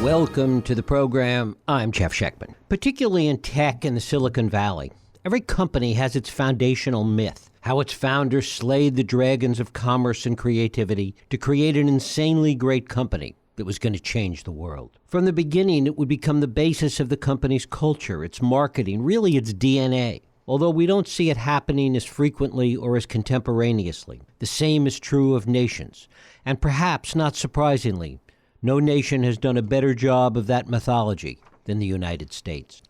Welcome to the program. I'm Jeff Schechtman. Particularly in tech and the Silicon Valley, every company has its foundational myth, how its founders slayed the dragons of commerce and creativity to create an insanely great company that was going to change the world. From the beginning, it would become the basis of the company's culture, its marketing, really its DNA. Although we don't see it happening as frequently or as contemporaneously. The same is true of nations. And perhaps, not surprisingly, no nation has done a better job of that mythology than the United States.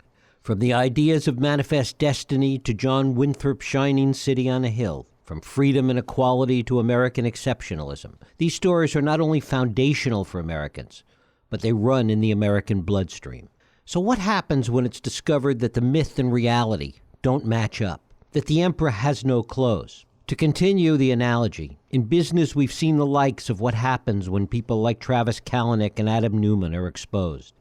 From the ideas of manifest destiny to John Winthrop's shining city on a hill, from freedom and equality to American exceptionalism, these stories are not only foundational for Americans, but they run in the American bloodstream. So what happens when it's discovered that the myth and reality don't match up, that the emperor has no clothes? To continue the analogy, in business we've seen the likes of what happens when people like Travis Kalanick and Adam Newman are exposed.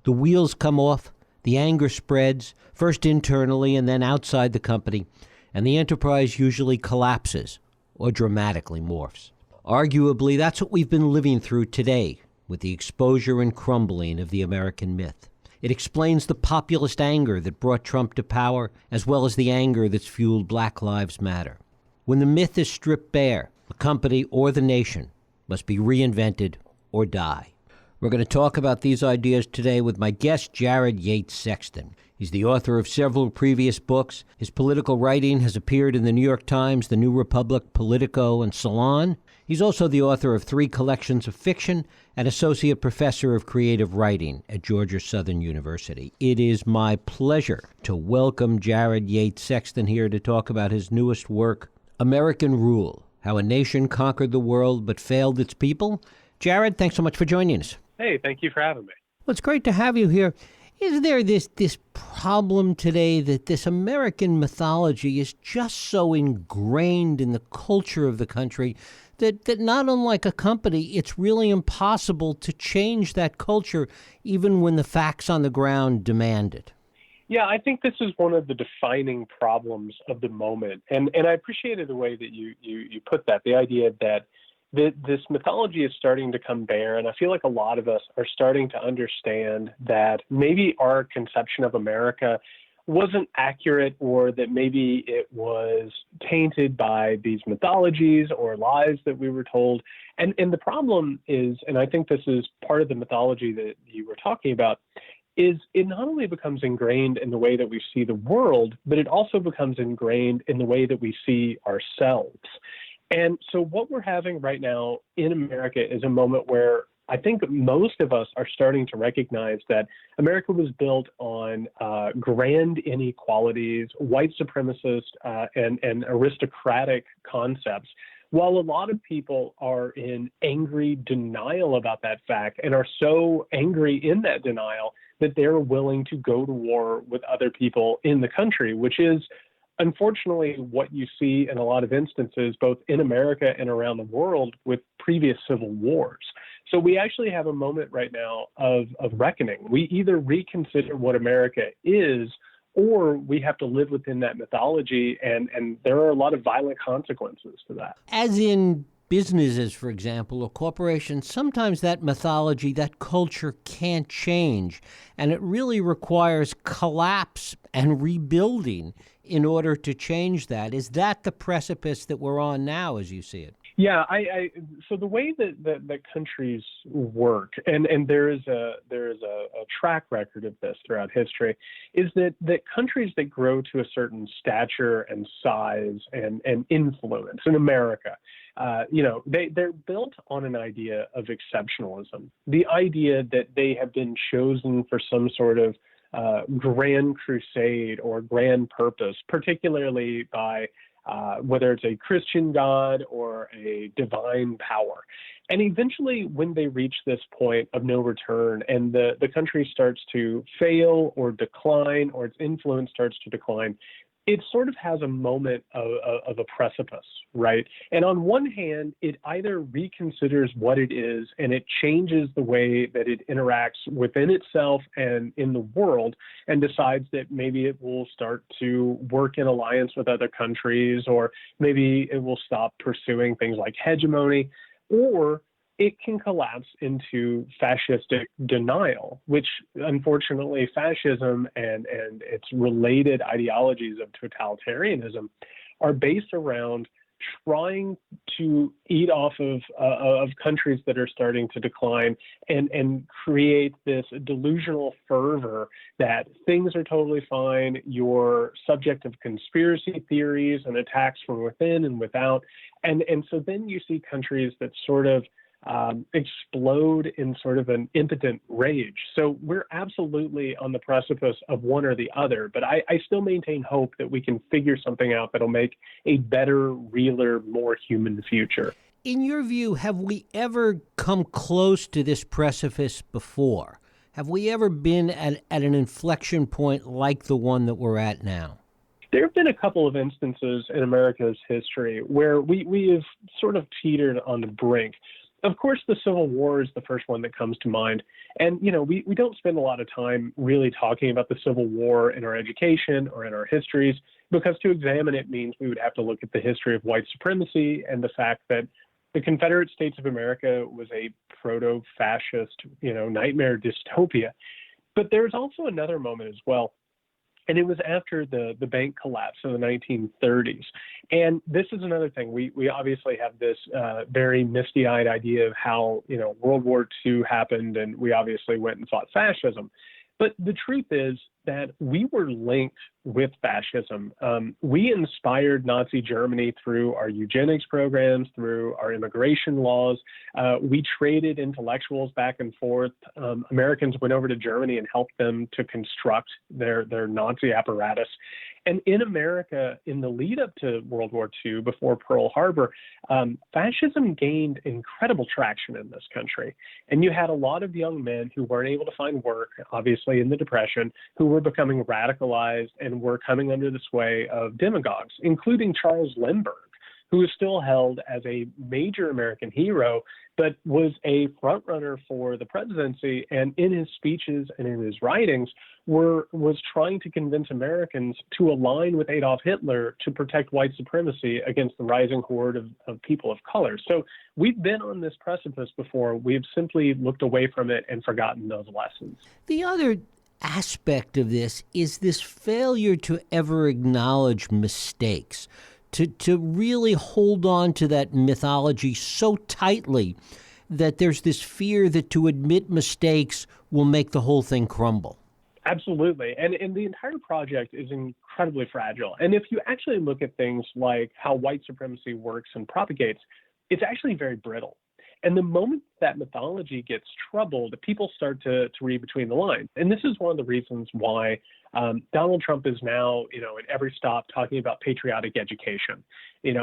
The wheels come off, the anger spreads, first internally and then outside the company, and the enterprise usually collapses or dramatically morphs. Arguably, that's what we've been living through today with the exposure and crumbling of the American myth. It explains the populist anger that brought Trump to power, as well as the anger that's fueled Black Lives Matter. When the myth is stripped bare, the company or the nation must be reinvented or die. We're going to talk about these ideas today with my guest, Jared Yates Sexton. He's the author of several previous books. His political writing has appeared in the New York Times, The New Republic, Politico, and Salon. He's also the author of 3 collections of fiction and associate professor of creative writing at Georgia Southern University. It is my pleasure to welcome Jared Yates Sexton here to talk about his newest work, American Rule, How a Nation Conquered the World but Failed Its People. Jared, thanks so much for joining us. Hey, thank you for having me. Well, it's great to have you here. Is there this problem today that this American mythology is just so ingrained in the culture of the country that not unlike a company, it's really impossible to change that culture even when the facts on the ground demand it? Yeah, I think this is one of the defining problems of the moment. And I appreciated the way that you put that, the idea that this mythology is starting to come bare. And I feel like a lot of us are starting to understand that maybe our conception of America wasn't accurate, or that maybe it was tainted by these mythologies or lies that we were told. And the problem is, and I think this is part of the mythology that you were talking about, is it not only becomes ingrained in the way that we see the world, but it also becomes ingrained in the way that we see ourselves. And so what we're having right now in America is a moment where I think most of us are starting to recognize that America was built on grand inequalities, white supremacist and aristocratic concepts, while a lot of people are in angry denial about that fact and are so angry in that denial that they're willing to go to war with other people in the country, which is unfortunately what you see in a lot of instances, both in America and around the world with previous civil wars. So we actually have a moment right now of reckoning. We either reconsider what America is, or we have to live within that mythology, and there are a lot of violent consequences to that. As in businesses, for example, or corporations, sometimes that mythology, that culture can't change, and it really requires collapse and rebuilding in order to change that. Is that the precipice that we're on now, as you see it? Yeah, so the way that countries work, and there is a track record of this throughout history, is that countries that grow to a certain stature and size and influence in America, they're built on an idea of exceptionalism, the idea that they have been chosen for some sort of grand crusade or grand purpose, particularly by whether it's a Christian God or a divine power. And eventually, when they reach this point of no return and the country starts to fail or decline, or its influence starts to decline, it sort of has a moment of a precipice, right? And on one hand, it either reconsiders what it is and it changes the way that it interacts within itself and in the world, and decides that maybe it will start to work in alliance with other countries, or maybe it will stop pursuing things like hegemony, or it can collapse into fascistic denial, which unfortunately fascism and its related ideologies of totalitarianism are based around trying to eat off of countries that are starting to decline and create this delusional fervor that things are totally fine. You're subject of conspiracy theories and attacks from within and without. And so then you see countries that sort of explode in sort of an impotent rage. So we're absolutely on the precipice of one or the other, but I still maintain hope that we can figure something out that'll make a better, realer, more human future. In your view, have we ever come close to this precipice before? Have we ever been at an inflection point like the one that we're at now? There have been a couple of instances in America's history where we have sort of teetered on the brink. Of course, the Civil War is the first one that comes to mind. And, we don't spend a lot of time really talking about the Civil War in our education or in our histories, because to examine it means we would have to look at the history of white supremacy and the fact that the Confederate States of America was a proto-fascist, nightmare dystopia. But there's also another moment as well. And it was after the bank collapse in the 1930s. And this is another thing. We obviously have this very misty-eyed idea of how, World War II happened, and we obviously went and fought fascism. But the truth is that we were linked with fascism. We inspired Nazi Germany through our eugenics programs, through our immigration laws. We traded intellectuals back and forth. Americans went over to Germany and helped them to construct their Nazi apparatus. And in America, in the lead up to World War II, before Pearl Harbor, fascism gained incredible traction in this country. And you had a lot of young men who weren't able to find work, obviously in the Depression, who were becoming radicalized and were coming under the sway of demagogues, including Charles Lindbergh, who is still held as a major American hero, but was a frontrunner for the presidency, and in his speeches and in his writings was trying to convince Americans to align with Adolf Hitler to protect white supremacy against the rising horde of people of color. So we've been on this precipice before. We've simply looked away from it and forgotten those lessons. The other aspect of this is this failure to ever acknowledge mistakes, to really hold on to that mythology so tightly that there's this fear that to admit mistakes will make the whole thing crumble. Absolutely. And the entire project is incredibly fragile. And if you actually look at things like how white supremacy works and propagates, it's actually very brittle. And the moment that mythology gets troubled, people start to read between the lines. And this is one of the reasons why Donald Trump is now, in every stop talking about patriotic education,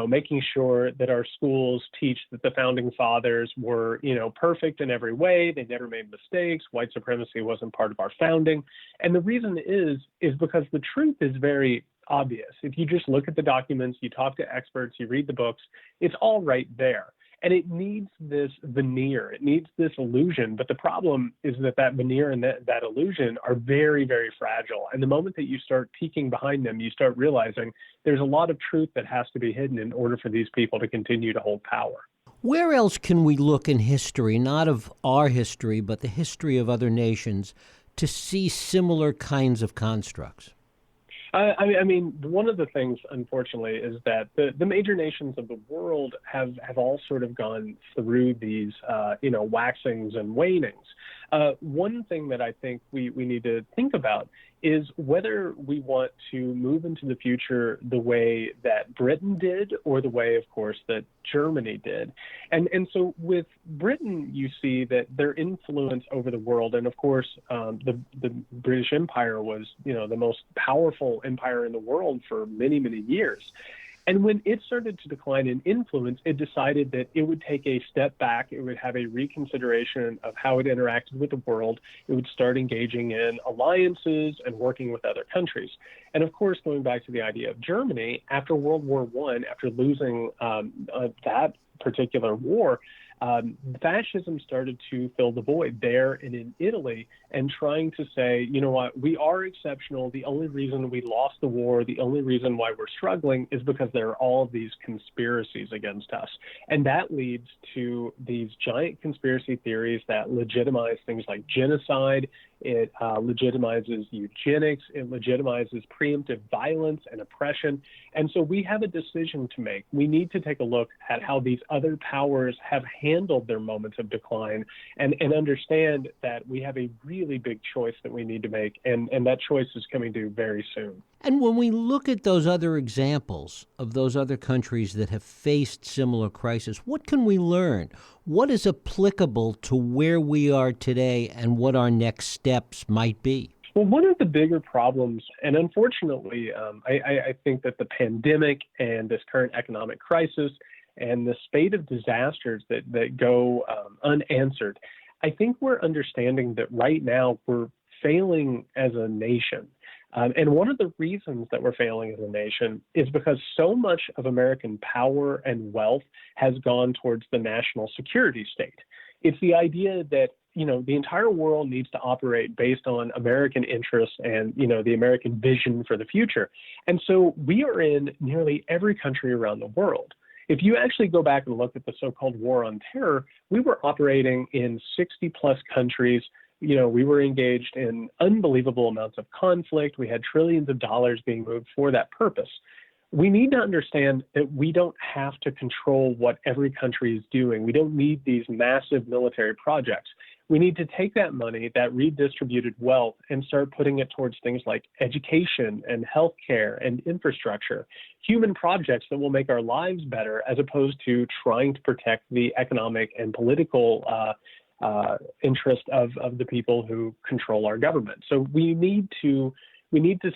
making sure that our schools teach that the founding fathers were, perfect in every way. They never made mistakes. White supremacy wasn't part of our founding. And the reason is because the truth is very obvious. If you just look at the documents, you talk to experts, you read the books, it's all right there. And it needs this veneer. It needs this illusion. But the problem is that veneer and that illusion are very, very fragile. And the moment that you start peeking behind them, you start realizing there's a lot of truth that has to be hidden in order for these people to continue to hold power. Where else can we look in history, not of our history, but the history of other nations, to see similar kinds of constructs? I mean, one of the things, unfortunately, is that the major nations of the world have all sort of gone through these, waxings and wanings. One thing that I think we need to think about is whether we want to move into the future the way that Britain did or the way, of course, that Germany did. And so with Britain, you see that their influence over the world, and of course, the British Empire was, the most powerful empire in the world for many, many years. And when it started to decline in influence, it decided that it would take a step back. It would have a reconsideration of how it interacted with the world. It would start engaging in alliances and working with other countries. And of course, going back to the idea of Germany, after World War I, after losing that particular war, Fascism started to fill the void there and in Italy, and trying to say, you know what, we are exceptional. The only reason we lost the war, the only reason why we're struggling is because there are all of these conspiracies against us. And that leads to these giant conspiracy theories that legitimize things like genocide. It legitimizes eugenics. It legitimizes preemptive violence and oppression. And so we have a decision to make. We need to take a look at how these other powers have handled their moments of decline, and understand that we have a really big choice that we need to make. And that choice is coming due very soon. And when we look at those other examples of those other countries that have faced similar crises, what can we learn? What is applicable to where we are today and what our next steps might be? Well, one of the bigger problems, and unfortunately, I think that the pandemic and this current economic crisis and the spate of disasters that go unanswered, I think we're understanding that right now we're failing as a nation. And one of the reasons that we're failing as a nation is because so much of American power and wealth has gone towards the national security state. It's the idea that, you know, the entire world needs to operate based on American interests and, you know, the American vision for the future. And so we are in nearly every country around the world. If you actually go back and look at the so-called war on terror, we were operating in 60 plus countries. You know, we were engaged in unbelievable amounts of conflict. We had trillions of dollars being moved for that purpose. We need to understand that we don't have to control what every country is doing. We don't need these massive military projects. We need to take that money, that redistributed wealth, and start putting it towards things like education and healthcare and infrastructure, human projects that will make our lives better, as opposed to trying to protect the economic and political interest of the people who control our government. So we need to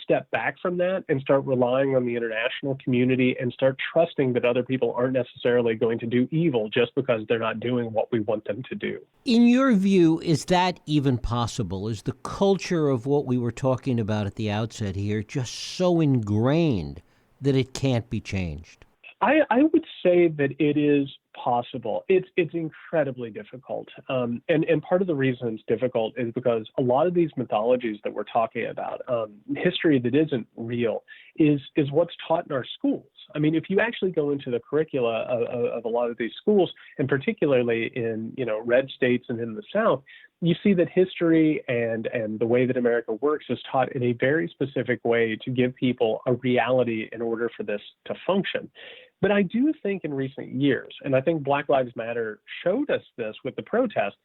step back from that and start relying on the international community and start trusting that other people aren't necessarily going to do evil just because they're not doing what we want them to do. In your view, is that even possible? Is the culture of what we were talking about at the outset here just so ingrained that it can't be changed? I would say that it is possible. It's incredibly difficult. And part of the reason it's difficult is because a lot of these mythologies that we're talking about, history that isn't real, is what's taught in our schools. I mean, if you actually go into the curricula of a lot of these schools, and particularly in, you know, red states and in the South, you see that history and the way that America works is taught in a very specific way to give people a reality in order for this to function. But I do think in recent years, and I think Black Lives Matter showed us this with the protest,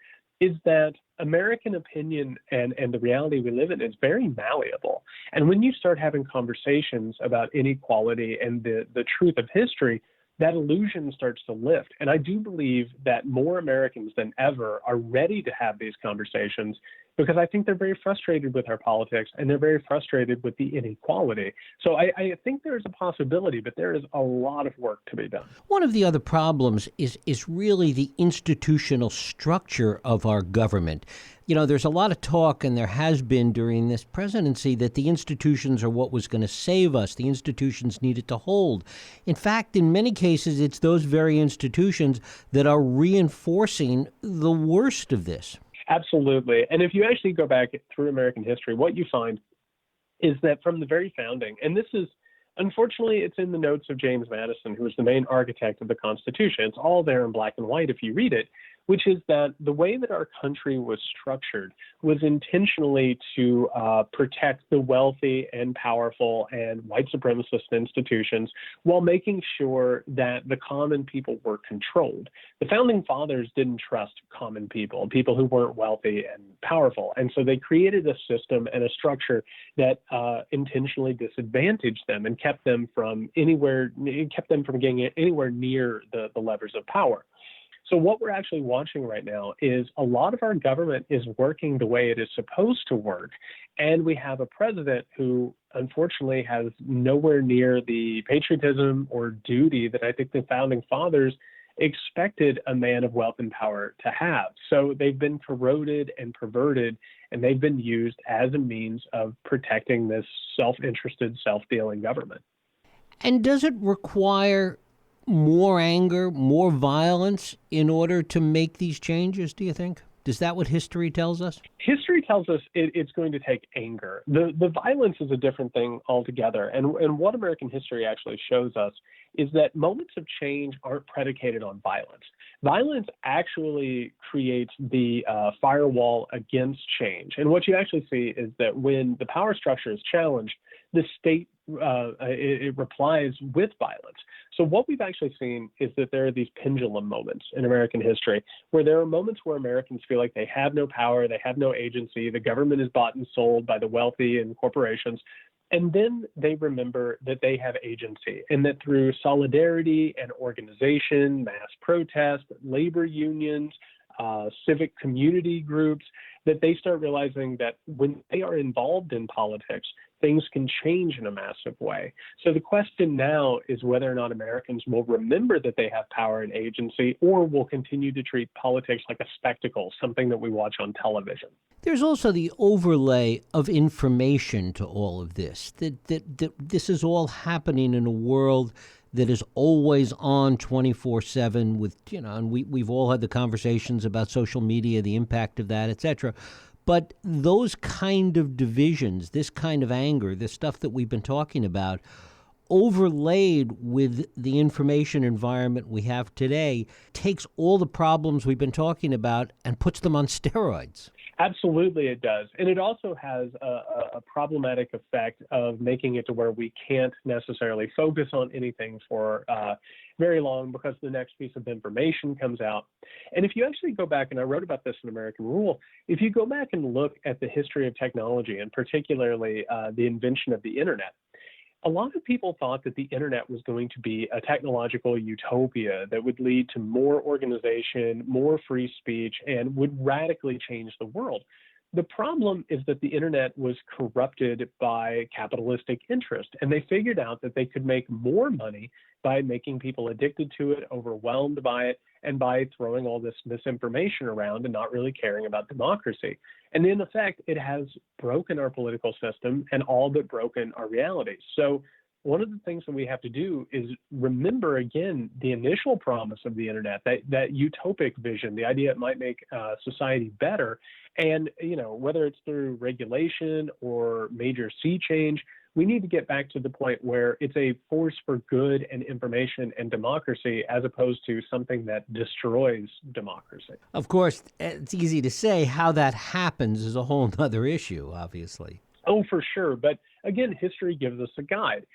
is that American opinion and the reality we live in is very malleable. And when you start having conversations about inequality and the truth of history, that illusion starts to lift. And I do believe that more Americans than ever are ready to have these conversations, because I think they're very frustrated with our politics and they're very frustrated with the inequality. So I think there's a possibility, but there is a lot of work to be done. One of the other problems is really the institutional structure of our government. You know, there's a lot of talk, and there has been during this presidency, that the institutions are what was going to save us. The institutions needed to hold. In fact, in many cases, it's those very institutions that are reinforcing the worst of this. Absolutely. And if you actually go back through American history, what you find is that from the very founding, and this is, unfortunately, it's in the notes of James Madison, who was the main architect of the Constitution. It's all there in black and white if you read it, which is that the way that our country was structured was intentionally to protect the wealthy and powerful and white supremacist institutions while making sure that the common people were controlled. The founding fathers didn't trust common people who weren't wealthy and powerful. And so they created a system and a structure that intentionally disadvantaged them and kept them from getting anywhere near the levers of power. So what we're actually watching right now is a lot of our government is working the way it is supposed to work. And we have a president who, unfortunately, has nowhere near the patriotism or duty that I think the founding fathers expected a man of wealth and power to have. So they've been corroded and perverted, and they've been used as a means of protecting this self-interested, self-dealing government. And does it require more anger, more violence in order to make these changes, do you think? Is that what history tells us? History tells us it's going to take anger. The violence is a different thing altogether. And what American history actually shows us is that moments of change aren't predicated on violence. Violence actually creates the firewall against change. And what you actually see is that when the power structure is challenged, the state it replies with violence. So what we've actually seen is that there are these pendulum moments in American history where there are moments where Americans feel like they have no power, they have no agency, the government is bought and sold by the wealthy and corporations. And then they remember that they have agency and that through solidarity and organization, mass protest, labor unions, civic community groups, that they start realizing that when they are involved in politics, things can change in a massive way. So the question now is whether or not Americans will remember that they have power and agency, or will continue to treat politics like a spectacle, something that we watch on television. There's also the overlay of information to all of this, that this is all happening in a world that is always on 24/7 with, and we've all had the conversations about social media, the impact of that, et cetera. But those kind of divisions, this kind of anger, this stuff that we've been talking about, overlaid with the information environment we have today, takes all the problems we've been talking about and puts them on steroids. Absolutely, it does. And it also has a problematic effect of making it to where we can't necessarily focus on anything for very long because the next piece of information comes out. And if you actually go back, and I wrote about this in American Rule, if you go back and look at the history of technology, and particularly the invention of the internet, a lot of people thought that the internet was going to be a technological utopia that would lead to more organization, more free speech, and would radically change the world. The problem is that the internet was corrupted by capitalistic interest, and they figured out that they could make more money by making people addicted to it, overwhelmed by it, and by throwing all this misinformation around and not really caring about democracy. And in effect, it has broken our political system and all but broken our reality. So one of the things that we have to do is remember again the initial promise of the internet, that utopic vision, the idea it might make society better. And whether it's through regulation or major sea change, we need to get back to the point where it's a force for good and information and democracy, as opposed to something that destroys democracy. Of course, it's easy to say. How that happens is a whole other issue, obviously. Oh, for sure. But again, history gives us a guide.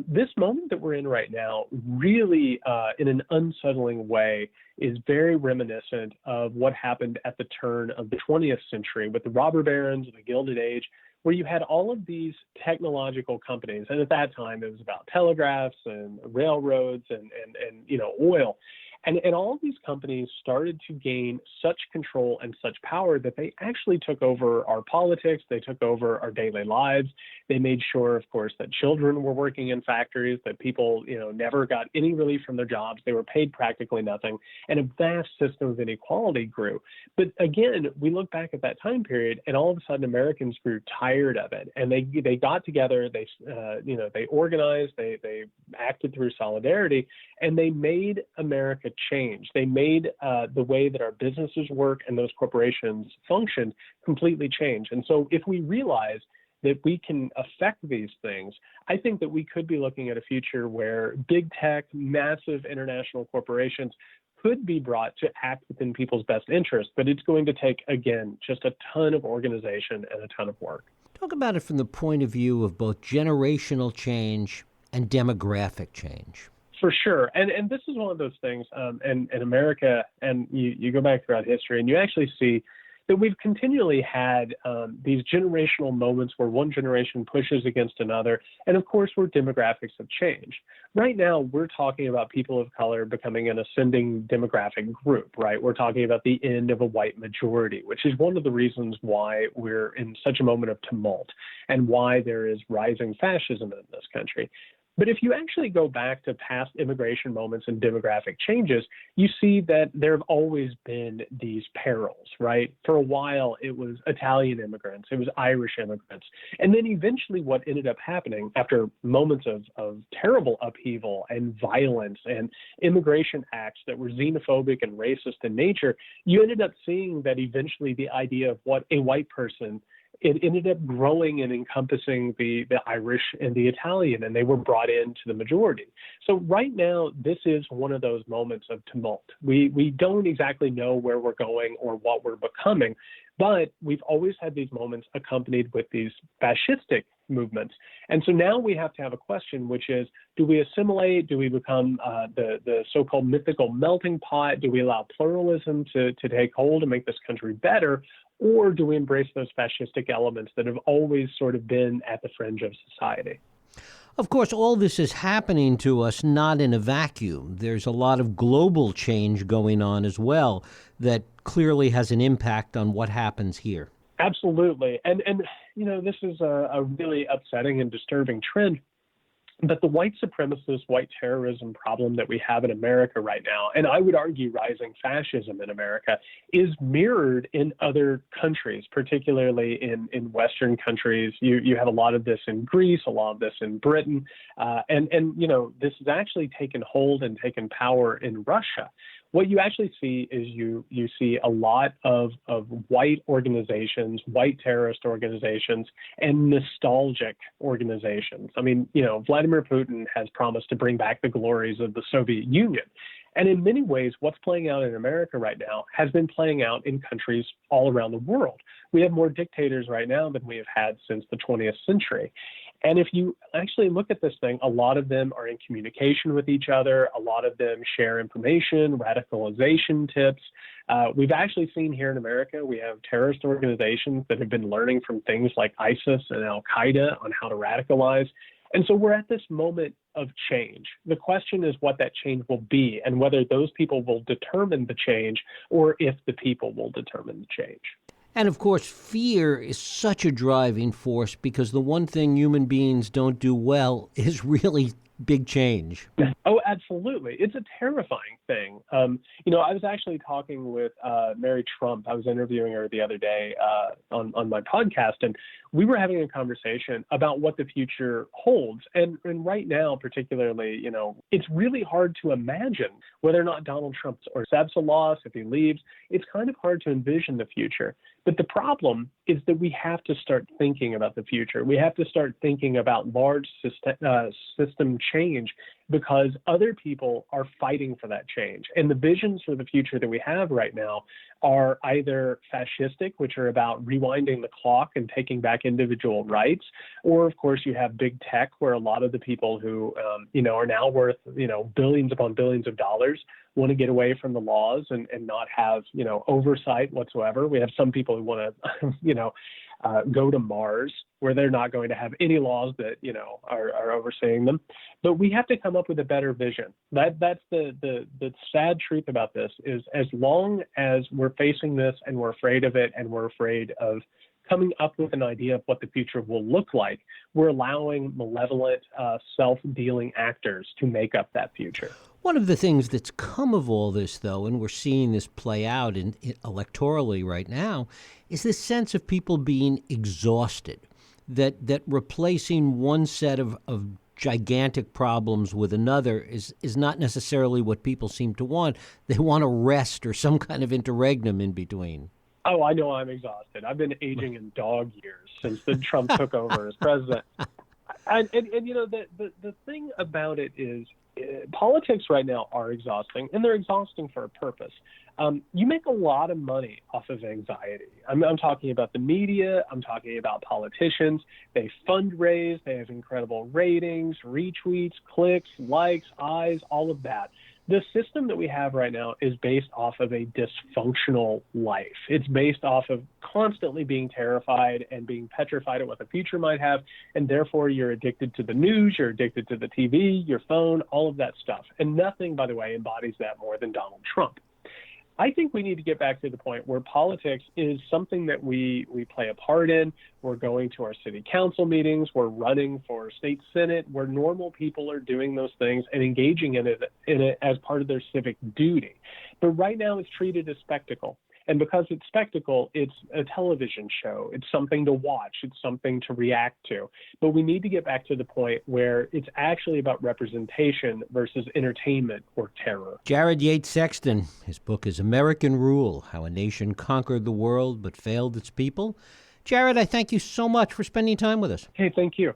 This moment that we're in right now really, in an unsettling way, is very reminiscent of what happened at the turn of the 20th century with the robber barons, the Gilded Age, where you had all of these technological companies. And at that time, it was about telegraphs and railroads and oil. And all of these companies started to gain such control and such power that they actually took over our politics. They took over our daily lives. They made sure, of course, that children were working in factories, that people, never got any relief from their jobs. They were paid practically nothing. And a vast system of inequality grew. But again, we look back at that time period, and all of a sudden Americans grew tired of it. And they got together, they organized, they acted through solidarity, and they made America change. They made the way that our businesses work and those corporations function completely change. And so if we realize that we can affect these things, I think that we could be looking at a future where big tech, massive international corporations could be brought to act within people's best interest. But it's going to take, again, just a ton of organization and a ton of work. Talk about it from the point of view of both generational change and demographic change. For sure. And this is one of those things in America, and you go back throughout history, and you actually see that we've continually had these generational moments where one generation pushes against another, and of course, where demographics have changed. Right now, we're talking about people of color becoming an ascending demographic group, right? We're talking about the end of a white majority, which is one of the reasons why we're in such a moment of tumult and why there is rising fascism in this country. But if you actually go back to past immigration moments and demographic changes, you see that there have always been these perils, right? For a while, it was Italian immigrants, it was Irish immigrants. And then eventually what ended up happening after moments of terrible upheaval and violence and immigration acts that were xenophobic and racist in nature, you ended up seeing that eventually the idea of what a white person, it ended up growing and encompassing the Irish and the Italian, and they were brought into the majority. So right now, this is one of those moments of tumult. We don't exactly know where we're going or what we're becoming, but we've always had these moments accompanied with these fascistic movements. And so now we have to have a question, which is, do we assimilate? Do we become the so-called mythical melting pot? Do we allow pluralism to take hold and make this country better? Or do we embrace those fascistic elements that have always sort of been at the fringe of society? Of course, all this is happening to us not in a vacuum. There's a lot of global change going on as well that clearly has an impact on what happens here. Absolutely. And this is a really upsetting and disturbing trend. But the white supremacist, white terrorism problem that we have in America right now, and I would argue rising fascism in America, is mirrored in other countries, particularly in Western countries. You have a lot of this in Greece, a lot of this in Britain, and this has actually taken hold and taken power in Russia. What you actually see is you see a lot of white organizations, white terrorist organizations, and nostalgic organizations. I mean, Vladimir Putin has promised to bring back the glories of the Soviet Union. And in many ways, what's playing out in America right now has been playing out in countries all around the world. We have more dictators right now than we have had since the 20th century. And if you actually look at this thing, a lot of them are in communication with each other. A lot of them share information, radicalization tips. We've actually seen here in America, we have terrorist organizations that have been learning from things like ISIS and Al-Qaeda on how to radicalize. And so we're at this moment of change. The question is what that change will be and whether those people will determine the change or if the people will determine the change. And of course, fear is such a driving force because the one thing human beings don't do well is really big change. Oh, absolutely. It's a terrifying thing. I was actually talking with Mary Trump. I was interviewing her the other day on my podcast, and we were having a conversation about what the future holds. And right now, particularly, it's really hard to imagine whether or not Donald Trump or accepts a loss, if he leaves. It's kind of hard to envision the future. But the problem is that we have to start thinking about the future. We have to start thinking about large system change because other people are fighting for that change. And the visions for the future that we have right now are either fascistic, which are about rewinding the clock and taking back individual rights, or of course you have big tech, where a lot of the people who are now worth billions upon billions of dollars want to get away from the laws and not have oversight whatsoever. We have some people who want to go to Mars, where they're not going to have any laws that are overseeing them. But we have to come up with a better vision. That's the sad truth about this is, as long as we're facing this and we're afraid of it and we're afraid of coming up with an idea of what the future will look like, we're allowing malevolent, self-dealing actors to make up that future. One of the things that's come of all this, though, and we're seeing this play out electorally right now, is this sense of people being exhausted, that replacing one set of gigantic problems with another is not necessarily what people seem to want. They want a rest or some kind of interregnum in between. Oh, I know I'm exhausted. I've been aging in dog years since Trump took over as president. And the thing about it is, politics right now are exhausting, and they're exhausting for a purpose. You make a lot of money off of anxiety. I'm talking about the media. I'm talking about politicians. They fundraise. They have incredible ratings, retweets, clicks, likes, eyes, all of that. The system that we have right now is based off of a dysfunctional life. It's based off of constantly being terrified and being petrified at what the future might have, and therefore you're addicted to the news, you're addicted to the TV, your phone, all of that stuff. And nothing, by the way, embodies that more than Donald Trump. I think we need to get back to the point where politics is something that we play a part in. We're going to our city council meetings, we're running for state senate, where normal people are doing those things and engaging in it as part of their civic duty. But right now it's treated as spectacle. And because it's spectacle, it's a television show. It's something to watch. It's something to react to. But we need to get back to the point where it's actually about representation versus entertainment or terror. Jared Yates Sexton, his book is American Rule, How a Nation Conquered the World but Failed Its People. Jared, I thank you so much for spending time with us. Hey, thank you.